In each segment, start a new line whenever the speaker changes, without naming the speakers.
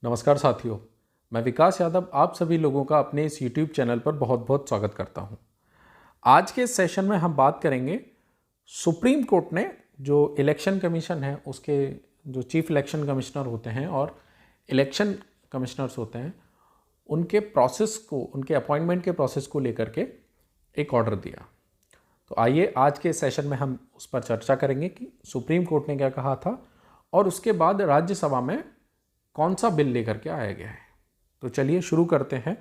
नमस्कार साथियों, मैं विकास यादव आप सभी लोगों का अपने इस YouTube चैनल पर बहुत बहुत स्वागत करता हूं। आज के इस सेशन में हम बात करेंगे सुप्रीम कोर्ट ने जो इलेक्शन कमीशन है उसके जो चीफ इलेक्शन कमिश्नर होते हैं और इलेक्शन कमिश्नर्स होते हैं उनके प्रोसेस को, उनके अपॉइंटमेंट के प्रोसेस को लेकर के एक ऑर्डर दिया। तो आइए आज के सेशन में हम उस पर चर्चा करेंगे कि सुप्रीम कोर्ट ने क्या कहा था और उसके बाद राज्यसभा में कौन सा बिल लेकर के आया गया है। तो चलिए शुरू करते हैं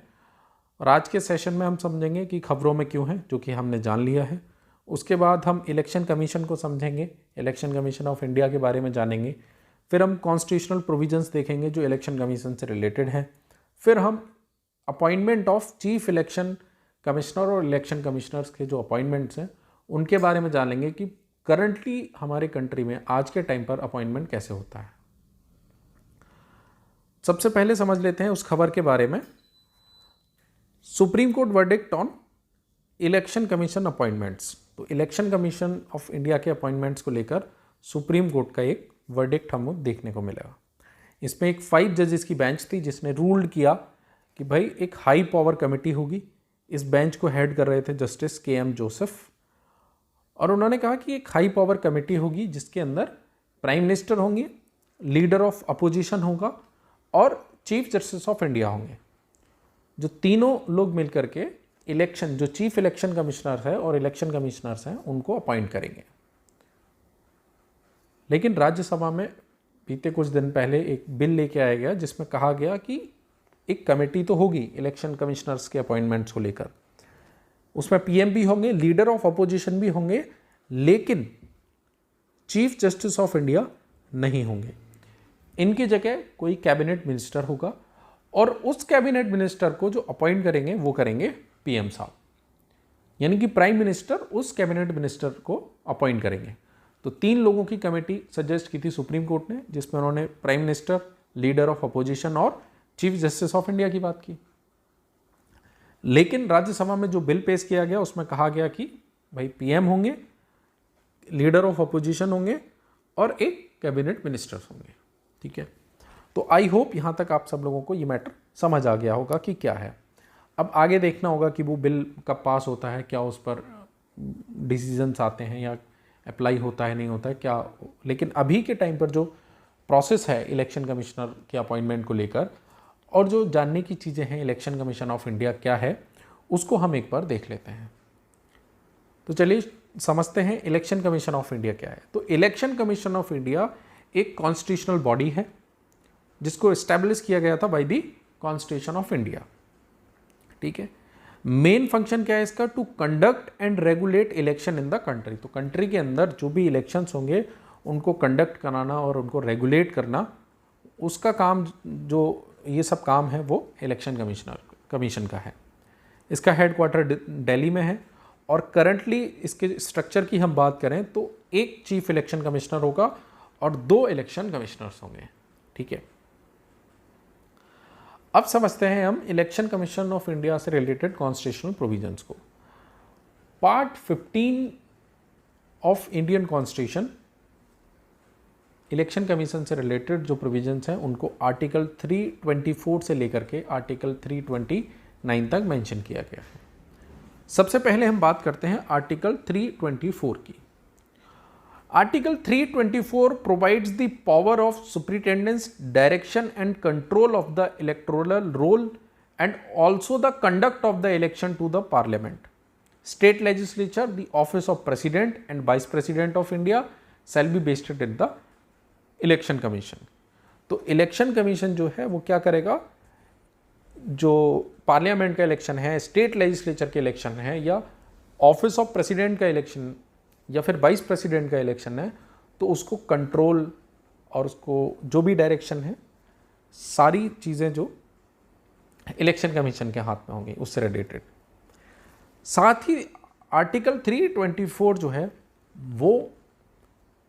और आज के सेशन में हम समझेंगे कि खबरों में क्यों है, जो कि हमने जान लिया है। उसके बाद हम इलेक्शन कमीशन को समझेंगे, इलेक्शन कमीशन ऑफ इंडिया के बारे में जानेंगे। फिर हम कॉन्स्टिट्यूशनल प्रोविजंस देखेंगे जो इलेक्शन कमीशन से रिलेटेड हैं। फिर हम appointment of chief election commissioner और इलेक्शन कमिश्नर्स के जो अपॉइंटमेंट्स हैं उनके बारे में जानेंगे कि करंटली हमारे कंट्री में आज के टाइम पर अपॉइंटमेंट कैसे होता है। सबसे पहले समझ लेते हैं उस खबर के बारे में। Supreme court verdict on election commission appointments. तो इलेक्शन कमीशन ऑफ इंडिया के अपॉइंटमेंट्स को लेकर सुप्रीम कोर्ट का एक वर्डिक्ट हमको देखने को मिलेगा। इसमें एक 5 जजेस की बेंच थी जिसने रूल्ड किया कि भाई एक हाई पावर कमेटी होगी। इस बेंच को हेड कर रहे थे जस्टिस KM जोसेफ और उन्होंने कहा कि एक हाई पावर कमेटी होगी जिसके अंदर प्राइम मिनिस्टर होंगे, लीडर ऑफ अपोजिशन होगा और चीफ जस्टिस ऑफ इंडिया होंगे। जो तीनों लोग मिलकर के इलेक्शन, जो चीफ इलेक्शन कमिश्नर है और इलेक्शन कमिश्नर्स हैं उनको अपॉइंट करेंगे। लेकिन राज्यसभा में बीते कुछ दिन पहले एक बिल लेके आया गया जिसमें कहा गया कि एक कमेटी तो होगी इलेक्शन कमिश्नर्स के अपॉइंटमेंट्स को लेकर, उसमें PM भी होंगे, लीडर ऑफ अपोजिशन भी होंगे, लेकिन चीफ जस्टिस ऑफ इंडिया नहीं होंगे। इनकी जगह कोई कैबिनेट मिनिस्टर होगा और उस कैबिनेट मिनिस्टर को जो अपॉइंट करेंगे वो करेंगे PM साहब, यानी कि प्राइम मिनिस्टर उस कैबिनेट मिनिस्टर को अपॉइंट करेंगे। तो 3 लोगों की कमेटी सजेस्ट की थी सुप्रीम कोर्ट ने, जिसमें उन्होंने prime minister, leader of opposition और चीफ जस्टिस ऑफ इंडिया की बात की। लेकिन राज्यसभा में जो बिल पेश किया गया उसमें कहा गया कि भाई PM होंगे, लीडर ऑफ अपोजिशन होंगे और एक कैबिनेट मिनिस्टर्स होंगे। ठीक है, तो आई होप यहाँ तक आप सब लोगों को ये मैटर समझ आ गया होगा कि क्या है। अब आगे देखना होगा कि वो बिल कब पास होता है, क्या उस पर डिसीजंस आते हैं या अप्लाई होता है, नहीं होता है क्या। लेकिन अभी के टाइम पर जो प्रोसेस है इलेक्शन कमिश्नर के अपॉइंटमेंट को लेकर और जो जानने की चीज़ें हैं इलेक्शन कमीशन ऑफ इंडिया क्या है, उसको हम एक बार देख लेते हैं। तो चलिए समझते हैं इलेक्शन कमीशन ऑफ इंडिया क्या है। तो इलेक्शन कमीशन ऑफ इंडिया एक कॉन्स्टिट्यूशनल बॉडी है जिसको एस्टैब्लिश किया गया था by the constitution of India. ठीक है, मेन फंक्शन क्या है इसका? To conduct and regulate election in the country. तो कंट्री के अंदर जो भी इलेक्शंस होंगे उनको कंडक्ट कराना और उनको रेगुलेट करना, उसका काम, जो ये सब काम है वो इलेक्शन कमीशन का है। इसका हेडक्वार्टर दिल्ली में है और करंटली इसके स्ट्रक्चर की हम बात करें तो एक चीफ इलेक्शन कमिश्नर होगा और 2 इलेक्शन कमिश्नर्स होंगे। ठीक है, अब समझते हैं हम इलेक्शन कमीशन ऑफ इंडिया से रिलेटेड कॉन्स्टिट्यूशनल प्रोविजंस को। Part 15 of Indian constitution election commission से रिलेटेड जो प्रोविजंस हैं उनको आर्टिकल 324 से लेकर के आर्टिकल 329 तक मेंशन किया गया है। सबसे पहले हम बात करते हैं आर्टिकल 324 की। Article 324 provides the power of superintendence, direction and control of the electoral roll and also the conduct of the election to the parliament. State legislature, the office of president and vice president of India shall be vested in the election commission. तो election commission जो है वो क्या करेगा? जो parliament का election है, state legislature के इलेक्शन है या ऑफिस ऑफ प्रेसिडेंट का इलेक्शन या फिर वाइस प्रेसिडेंट का इलेक्शन है, तो उसको कंट्रोल और उसको जो भी डायरेक्शन है, सारी चीज़ें जो इलेक्शन कमीशन के हाथ में होंगी उससे रिलेटेड। साथ ही आर्टिकल 324 जो है वो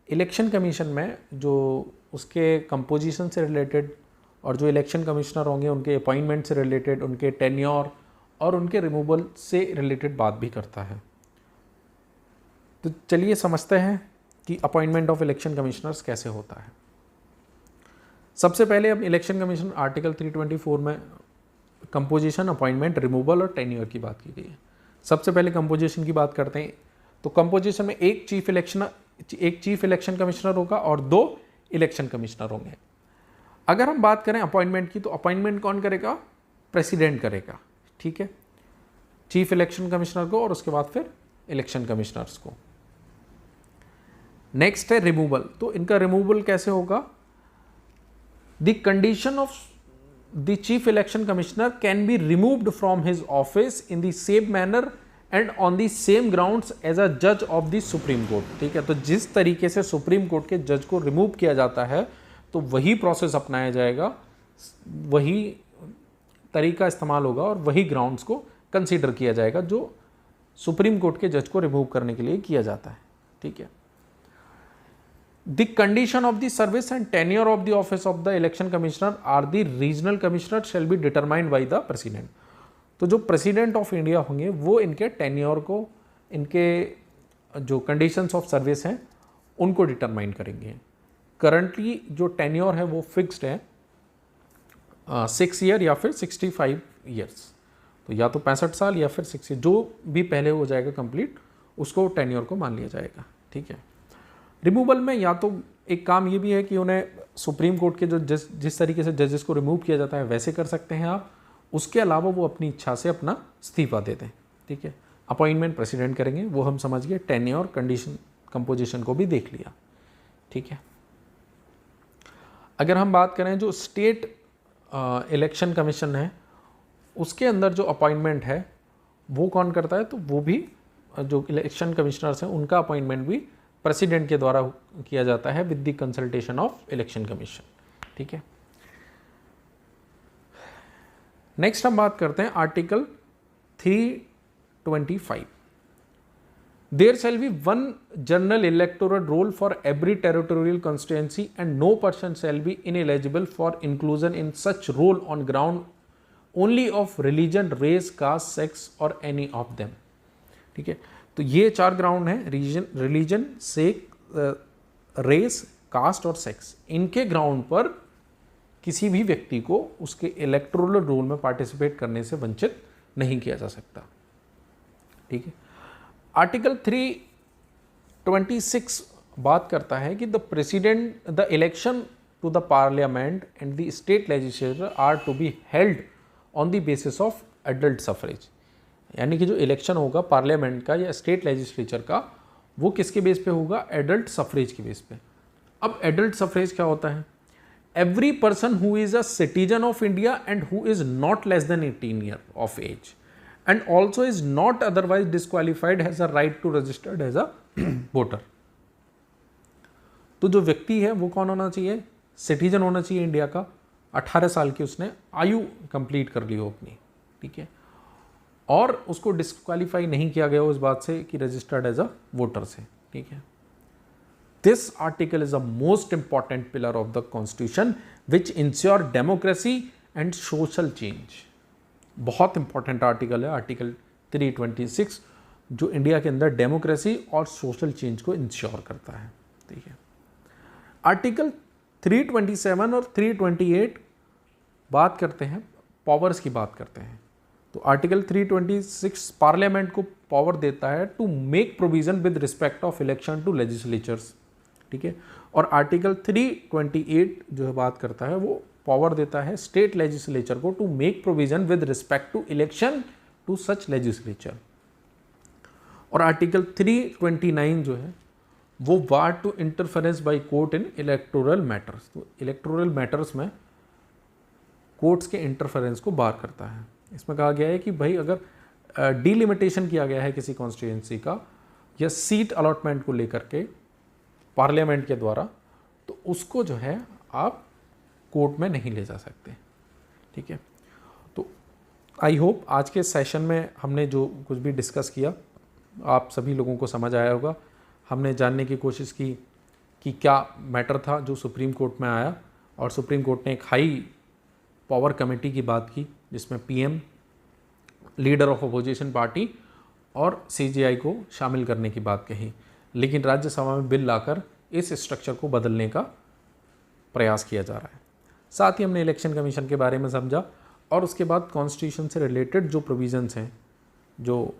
इलेक्शन कमीशन में जो उसके कंपोजिशन से रिलेटेड और जो इलेक्शन कमिश्नर होंगे उनके अपॉइंटमेंट से रिलेटेड, उनके टेन्योर और उनके रिमूवल से रिलेटेड बात भी करता है। तो चलिए समझते हैं कि अपॉइंटमेंट ऑफ इलेक्शन कमिश्नर्स कैसे होता है। सबसे पहले अब इलेक्शन कमीशन आर्टिकल 324 में कंपोजिशन, अपॉइंटमेंट, रिमूवल और टेन्योर की बात की गई है। सबसे पहले कंपोजिशन की बात करते हैं। तो कंपोजिशन में एक चीफ इलेक्शन कमिश्नर होगा और 2 इलेक्शन कमिश्नर होंगे। अगर हम बात करें अपॉइंटमेंट की, तो अपॉइंटमेंट कौन करेगा? प्रेसिडेंट करेगा, ठीक है, चीफ इलेक्शन कमिश्नर को और उसके बाद फिर इलेक्शन कमिश्नर्स को। नेक्स्ट है रिमूवल। तो इनका रिमूवल कैसे होगा? The condition of the chief election commissioner can be removed from his office in the same manner and on the same grounds as a जज ऑफ द सुप्रीम कोर्ट। ठीक है, तो जिस तरीके से सुप्रीम कोर्ट के जज को रिमूव किया जाता है तो वही प्रोसेस अपनाया जाएगा, वही तरीका इस्तेमाल होगा और वही ग्राउंड्स को कंसीडर किया जाएगा जो सुप्रीम कोर्ट के जज को रिमूव करने के लिए किया जाता है। ठीक है। The condition of the service and tenure of the office of the election commissioner or the regional commissioner shall be determined by the president. तो जो प्रेसिडेंट ऑफ इंडिया होंगे वो इनके टेन्योर को, इनके जो कंडीशंस ऑफ सर्विस हैं उनको डिटरमाइन करेंगे। करंटली जो टेन्योर है वो फिक्स्ड है 6 ईयर या फिर 65 ईयर्स, तो या तो 65 साल या फिर 60, जो भी पहले हो जाएगा कंप्लीट उसको टेन्योर को मान लिया जाएगा। ठीक है। रिमूवल में या तो एक काम ये भी है कि उन्हें सुप्रीम कोर्ट के जो जिस तरीके से जजेस को रिमूव किया जाता है वैसे कर सकते हैं आप, उसके अलावा वो अपनी इच्छा से अपना इस्तीफा दे दें। ठीक है। अपॉइंटमेंट प्रेसिडेंट करेंगे, वो हम समझ गए, टेन्योर, कंडीशन, कंपोजिशन को भी देख लिया। ठीक है। अगर हम बात करें जो स्टेट इलेक्शन कमीशन है उसके अंदर जो अपॉइंटमेंट है वो कौन करता है? तो वो भी जो इलेक्शन कमिश्नर्स हैं उनका अपॉइंटमेंट भी प्रेसिडेंट के द्वारा किया जाता है with the consultation of election commission. ठीक है। नेक्स्ट हम बात करते हैं article 325। There shall be 1 general electoral roll for every territorial constituency and no person shall be ineligible for inclusion in such roll on ground only of religion, race, caste, sex और any of them. ठीक है। तो ये 4 ground हैं, religion, race, caste और sex. इनके ground पर किसी भी व्यक्ति को उसके इलेक्टोरल रोल में पार्टिसिपेट करने से वंचित नहीं किया जा सकता। ठीक है। आर्टिकल 326 बात करता है कि the election to the parliament and the state legislature are to be held on the basis of adult suffrage. यानी कि जो इलेक्शन होगा पार्लियामेंट का या स्टेट लेजिस्लेचर का वो किसके बेस पे होगा? एडल्ट सफरेज के बेस पे। अब एडल्ट सफरेज क्या होता है? Every person who is a citizen of India and who is not less than 18 year of age and also is not otherwise disqualified has a right to registered as a voter. तो जो व्यक्ति है वो कौन होना चाहिए? Citizen होना चाहिए इंडिया का, 18 साल की उसने आयु कंप्लीट कर ली हो अपनी। ठीक है। और उसको डिस्क्वालीफाई नहीं किया गया हो इस बात से कि रजिस्टर्ड एज अ वोटर से। ठीक है। This article is a most important pillar of the constitution which ensure democracy and social change. बहुत इंपॉर्टेंट आर्टिकल है आर्टिकल 326 जो इंडिया के अंदर डेमोक्रेसी और सोशल चेंज को इंश्योर करता है। ठीक है। आर्टिकल 327 और 328 बात करते हैं, पावर्स की बात करते हैं। तो आर्टिकल 326 पार्लियामेंट को पावर देता है to make provision with respect of election to legislatures. ठीक है। और आर्टिकल 328 जो है बात करता है वो पावर देता है स्टेट लेजिस्लेचर को to make provision with respect to election to such legislature. और आर्टिकल 329 जो है वो bar to interference by court in electoral matters. तो इलेक्टोरल मैटर्स में कोर्ट्स के इंटरफेरेंस को बार करता है। इसमें कहा गया है कि भाई अगर डिलिमिटेशन किया गया है किसी कॉन्स्टिट्यूएंसी का या सीट अलॉटमेंट को लेकर के पार्लियामेंट के द्वारा, तो उसको जो है आप कोर्ट में नहीं ले जा सकते। ठीक है। तो आई होप आज के सेशन में हमने जो कुछ भी डिस्कस किया आप सभी लोगों को समझ आया होगा। हमने जानने की कोशिश की कि क्या मैटर था जो सुप्रीम कोर्ट में आया, और सुप्रीम कोर्ट ने एक हाई पावर कमेटी की बात की जिसमें PM, leader of opposition party और सीजीआई को शामिल करने की बात कही, लेकिन राज्यसभा में बिल लाकर इस स्ट्रक्चर को बदलने का प्रयास किया जा रहा है। साथ ही हमने इलेक्शन कमीशन के बारे में समझा और उसके बाद कॉन्स्टिट्यूशन से रिलेटेड जो प्रोविजंस हैं जो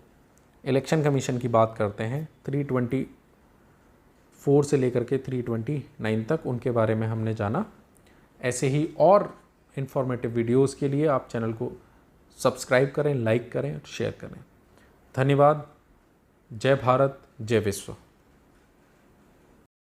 इलेक्शन कमीशन की बात करते हैं 324 से लेकर के 329 तक, उनके बारे में हमने जाना। ऐसे ही और इन्फॉर्मेटिव वीडियोस के लिए आप चैनल को सब्सक्राइब करें, लाइक करें और शेयर करें। धन्यवाद। जय भारत, जय विश्व।